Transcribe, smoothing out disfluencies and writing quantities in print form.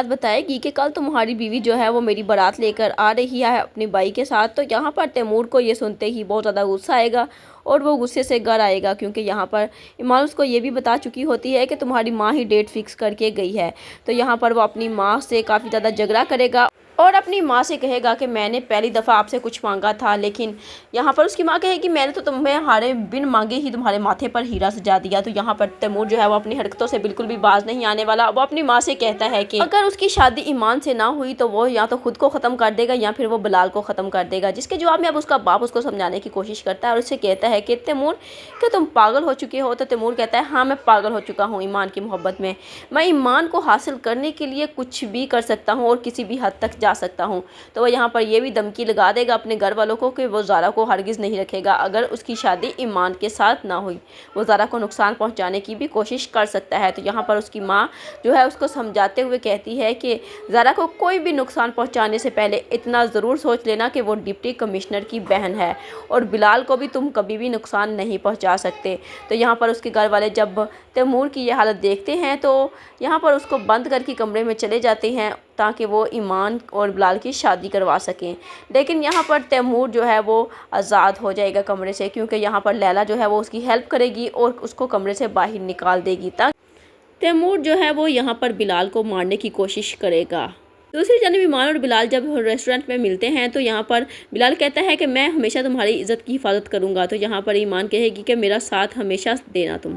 بات بتائے گی کہ کل تمہاری بیوی جو ہے وہ میری بارات لے کر آ رہی ہے اپنے بھائی کے ساتھ۔ تو یہاں پر تیمور کو یہ سنتے ہی بہت زیادہ غصہ آئے گا اور وہ غصے سے گھر آئے گا، کیونکہ یہاں پر ایمان اس کو یہ بھی بتا چکی ہوتی ہے کہ تمہاری ماں ہی ڈیٹ فکس کر کے گئی ہے۔ تو یہاں پر وہ اپنی ماں سے کافی زیادہ جھگڑا کرے گا اور اپنی ماں سے کہے گا کہ میں نے پہلی دفعہ آپ سے کچھ مانگا تھا، لیکن یہاں پر اس کی ماں کہے گی میں نے تو تمہیں ہارے بن مانگے ہی تمہارے ماتھے پر ہیرا سجا دیا۔ تو یہاں پر تیمور جو ہے وہ اپنی حرکتوں سے بالکل بھی باز نہیں آنے والا۔ وہ اپنی ماں سے کہتا ہے کہ اگر اس کی شادی ایمان سے نہ ہوئی تو وہ یا تو خود کو ختم کر دے گا یا پھر وہ بلال کو ختم کر دے گا، جس کے جواب میں اب اس کا باپ اس کو سمجھانے کی کوشش کرتا ہے اور اس سے کہتا ہے کہ تیمور کہ تم پاگل ہو چکے ہو۔ تو تیمور کہتا ہے ہاں میں پاگل ہو چکا ہوں ایمان کی محبت میں ایمان کو حاصل کرنے کے لیے کچھ بھی کر سکتا ہوں اور کسی بھی حد تک جا سکتا ہوں۔ تو وہ یہاں پر یہ بھی دھمکی لگا دے گا اپنے گھر والوں کو کہ وہ زارا کو ہرگز نہیں رکھے گا اگر اس کی شادی ایمان کے ساتھ نہ ہوئی، وہ زارا کو نقصان پہنچانے کی بھی کوشش کر سکتا ہے۔ تو یہاں پر اس کی ماں جو ہے اس کو سمجھاتے ہوئے کہتی ہے کہ زارا کو کوئی بھی نقصان پہنچانے سے پہلے اتنا ضرور سوچ لینا کہ وہ ڈپٹی کمشنر کی بہن ہے اور بلال کو بھی تم کبھی بھی نقصان نہیں پہنچا سکتے۔ تو یہاں پر اس کے گھر والے جب تیمور کی یہ حالت دیکھتے ہیں تو یہاں پر اس کو بند کر کے کمرے میں چلے جاتے ہیں تاکہ وہ ایمان اور بلال کی شادی کروا سکیں، لیکن یہاں پر تیمور جو ہے وہ آزاد ہو جائے گا کمرے سے، کیونکہ یہاں پر لیلا جو ہے وہ اس کی ہیلپ کرے گی اور اس کو کمرے سے باہر نکال دے گی تاکہ تیمور جو ہے وہ یہاں پر بلال کو مارنے کی کوشش کرے گا۔ دوسری جانب ایمان اور بلال جب ریسٹورنٹ میں ملتے ہیں تو یہاں پر بلال کہتا ہے کہ میں ہمیشہ تمہاری عزت کی حفاظت کروں گا۔ تو یہاں پر ایمان کہے گی کہ میرا ساتھ ہمیشہ دینا تم۔